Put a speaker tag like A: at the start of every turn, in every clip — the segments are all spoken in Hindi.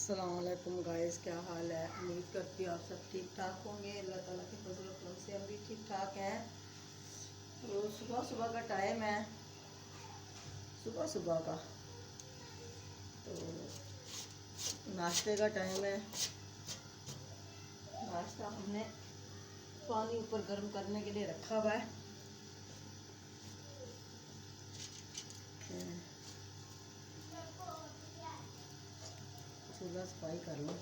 A: अस्सलामुअलैकुम गाइस, क्या हाल है। उम्मीद करती हूँ आप सब ठीक ठाक होंगे। अल्लाह ताला के फजल करम से हम भी ठीक ठाक हैं। तो सुबह सुबह का टाइम है, सुबह सुबह का तो नाश्ते का टाइम है। नाश्ता हमने पानी ऊपर गर्म करने के लिए रखा हुआ है। चूल्हा सफाई कर लो।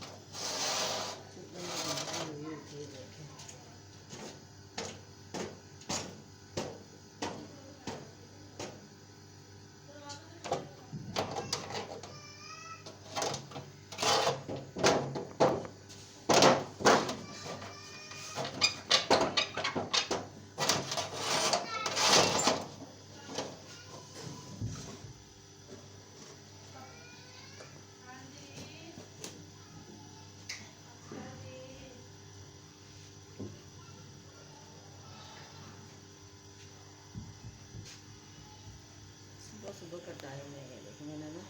A: सुबह सुबह का टाइम है, लेकिन मैंने ना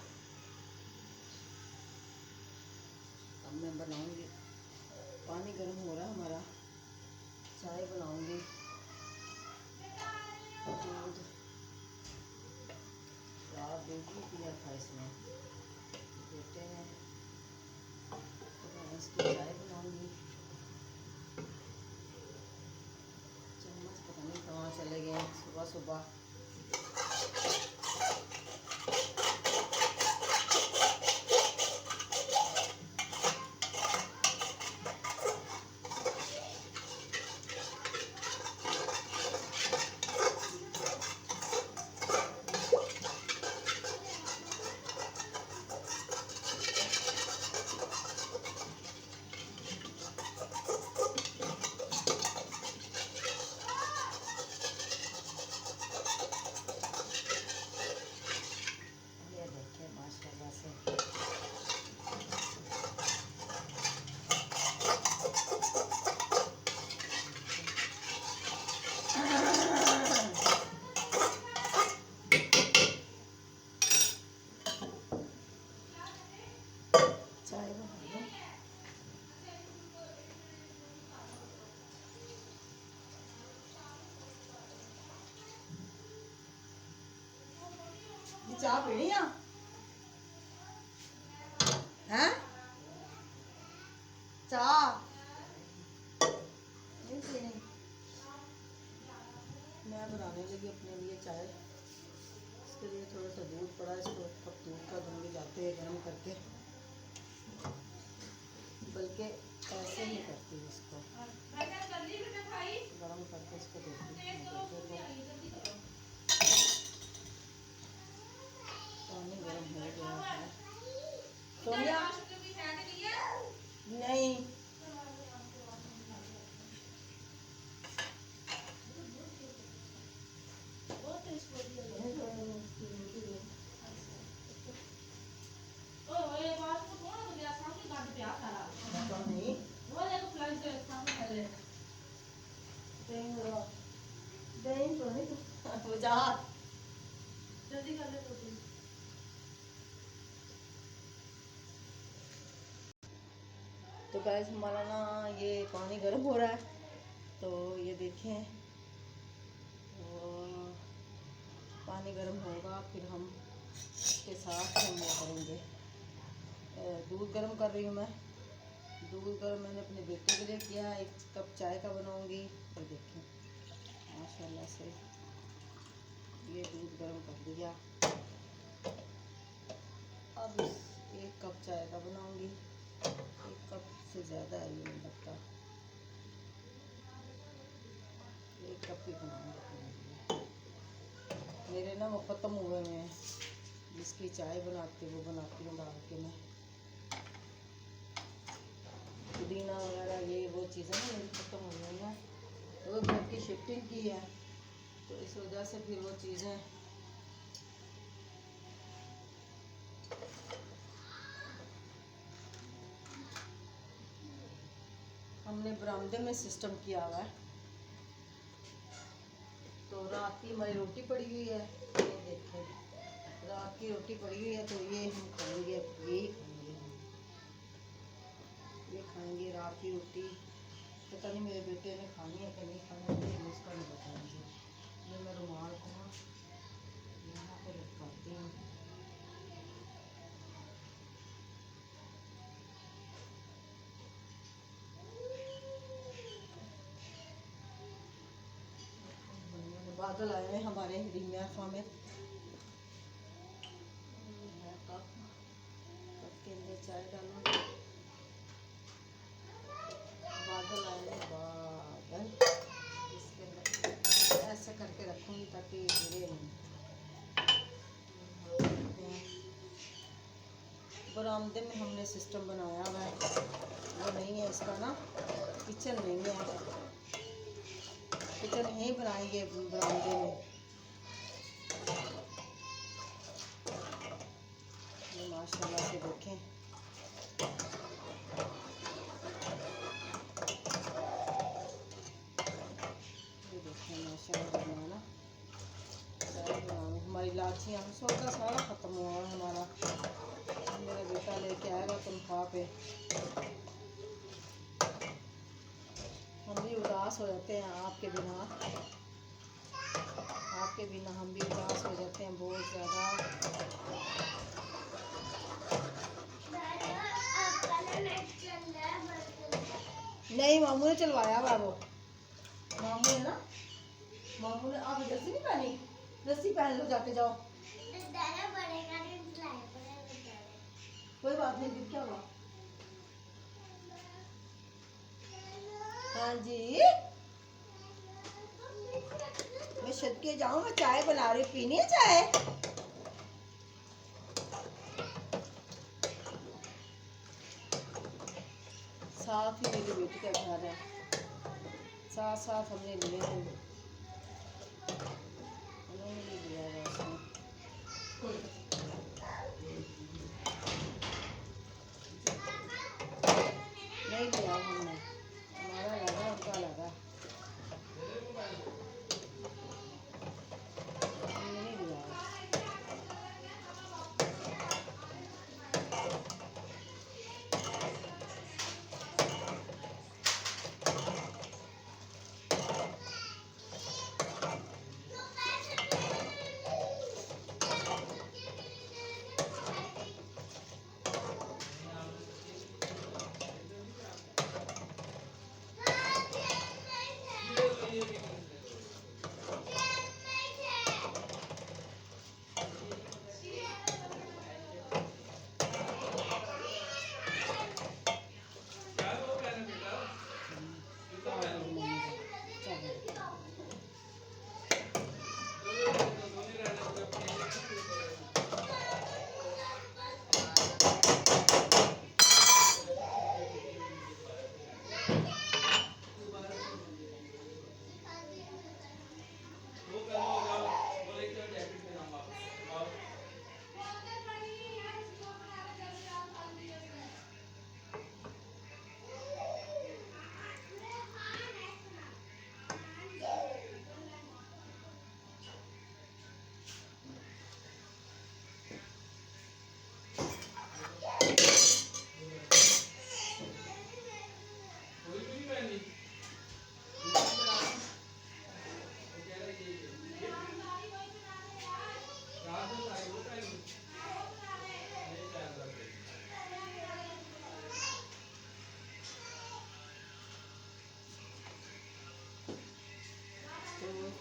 A: अब मैं बनाऊंगी। पानी गर्म हो रहा है हमारा, चाय बनाऊंगी। दूध दूध भी पिया था इसमें बेटे ने, तो मैं इसकी चाय बनाऊंगी। चम्मच पता नहीं कहाँ चले गए सुबह सुबह। ये देखिए माशाल्लाह से चाय बना लो। ये चाय पीनी है हैं? चाय नहीं पीनी। मैं बनाने लगी अपने लिए चाय। इसके लिए थोड़ा सा दूध पड़ा, इसको कप दूध का दूंगी जाते हैं गर्म करके, बल्कि ऐसे ही करती हूँ इसको गर्म करके इसको देती हूँ। पानी गर्म हो गया है। सोनिया नहीं, जल्दी कर ले रोटी। तो गैस हमारा ना ये पानी गर्म हो रहा है, तो ये देखें। पानी गर्म होगा फिर हम इसके साथ हम वो करेंगे। दूध गर्म कर रही हूँ मैं। दूध गर्म मैंने अपने बेटे के लिए किया। 1 कप चाय का बनाऊंगी। फिर देखें माशाल्लाह से ये दूध गर्म कर दिया। अब 1 कप चाय का बनाऊंगी। 1 कप से ज़्यादा है ये, नहीं लगता 1 कप ही बनाऊंगी अपने लिए। मेरे ना वो ख़त्म हुए हुए हैं, जिसकी चाय बनाती वो बनाती हूँ डाल के मैं। पुदीना वगैरह ये वो चीज़ें ना मेरी ख़त्म हो गई हैं। तो घर की शिफ्टिंग की है, तो इस वजह से फिर वो चीज़ें हमने बरामदे में सिस्टम किया हुआ है। तो रात की हमारी रोटी पड़ी हुई है, ये देखें रात की रोटी पड़ी हुई है, तो ये हम खाएंगे, यही खाएंगे हम। ये खाएंगे रात की रोटी। पता नहीं मेरे बेटे ने खानी है कि नहीं खानी है, उसका नहीं पता मुझे। ये मैं रुमाल को यहाँ पे लटकाती हूँ। बादल आए हैं हमारे रिमिया में। कप के अंदर चाय डालो। बादल आए हैं, बादल। इसके अंदर ऐसे करके रखूँगी ताकि गिरे नहीं। बरामदे में हमने सिस्टम बनाया हुआ है, वो नहीं है इसका ना, किचन नहीं है। किचन यहीं बनाएंगे बरामदे में। ये माशाल्लाह से देखें, ये देखें माशाल्लाह बनाना। हमारी लाचियाँ सौदा सारा ख़त्म हुआ है हमारा। मेरा बेटा लेके आएगा तनख्वाह पे। हम भी उदास हो जाते हैं आपके बिना, आपके बिना हम भी उदास हो जाते हैं बहुत ज़्यादा। नहीं, मामू ने चलवाया हुआ वो, मामू है ना, मामू ने। आप रस्सी नहीं पहनी, रस्सी पहन लो, जाके जाओ। कोई बात नहीं, फिर क्या हुआ। हाँ जी, मैं सदके जाऊँ, मैं चाय बना रही, पीनी है चाय। साथ ही मेरी बेटी का घर है, साथ साथ हमने लिए हैं, उन्होंने भी लिया राशन। नहीं लिया हमने, हमारा लगा उनका लगा, हमने नहीं लिया।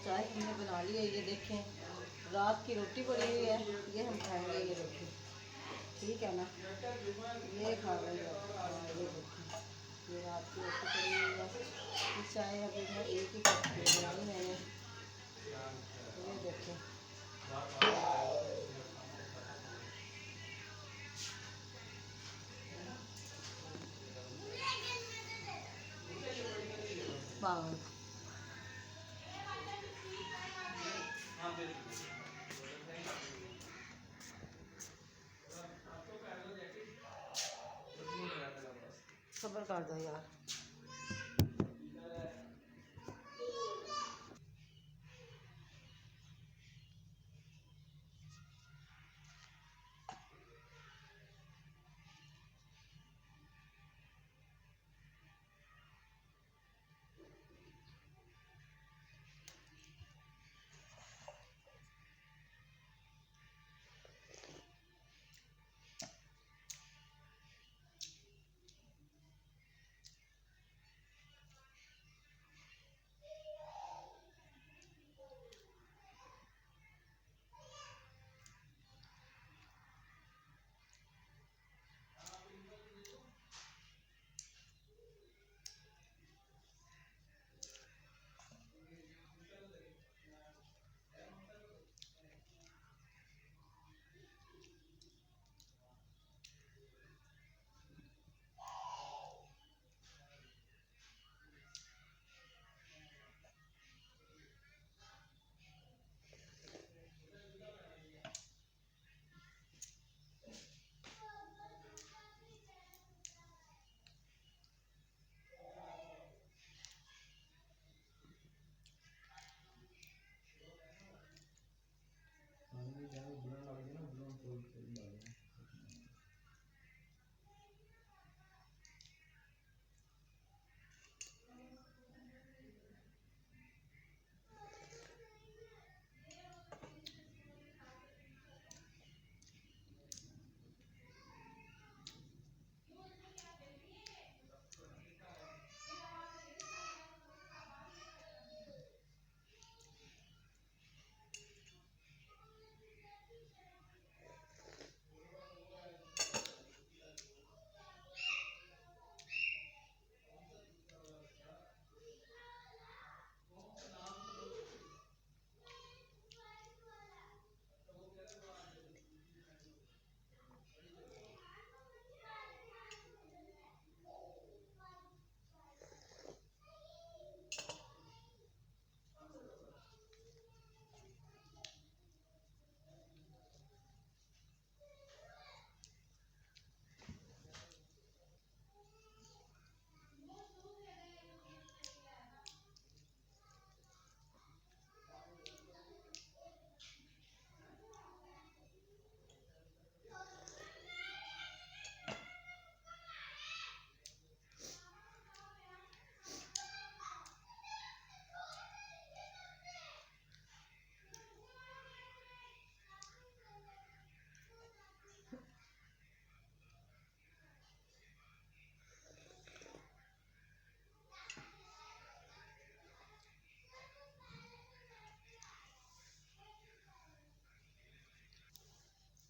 A: चाय हमने बना ली है, ये देखें रात की रोटी पड़ी हुई है, ये हम खाएंगे ये रोटी, ठीक है ना। ये खा रहे हैं, ये देखें, ये रात की रोटी पड़ी हुई है। ये चाय अभी मैं एक ही कप बनाई मैंने, ये देखें। हाँ, सब्र कर दो यार।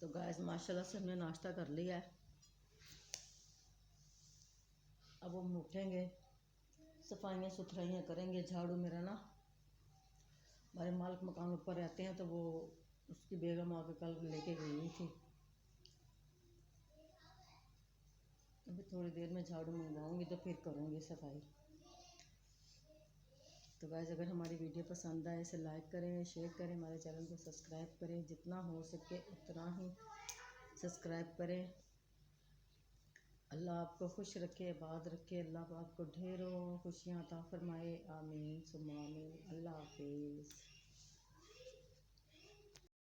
A: तो गाइस माशाल्लाह से हमने नाश्ता कर लिया है। अब हम उठेंगे, सफाइयाँ सुथराइयाँ करेंगे। झाड़ू मेरा ना, हमारे मालिक मकान ऊपर रहते हैं तो वो उसकी बेगम आके कल लेके गई हुई थी। अभी थोड़ी देर में झाड़ू मंगवाऊंगी तो फिर करूँगी सफाई। तो गाइस अगर हमारी वीडियो पसंद आए इसे लाइक करें, शेयर करें, हमारे चैनल को सब्सक्राइब करें, जितना हो सके उतना ही सब्सक्राइब करें। अल्लाह आपको खुश रखे, आबाद रखे। अल्लाह आपको ढेरों खुशियाँ अता फरमाए। आमीन सुम्मा आमीन। अल्लाह हाफिज़।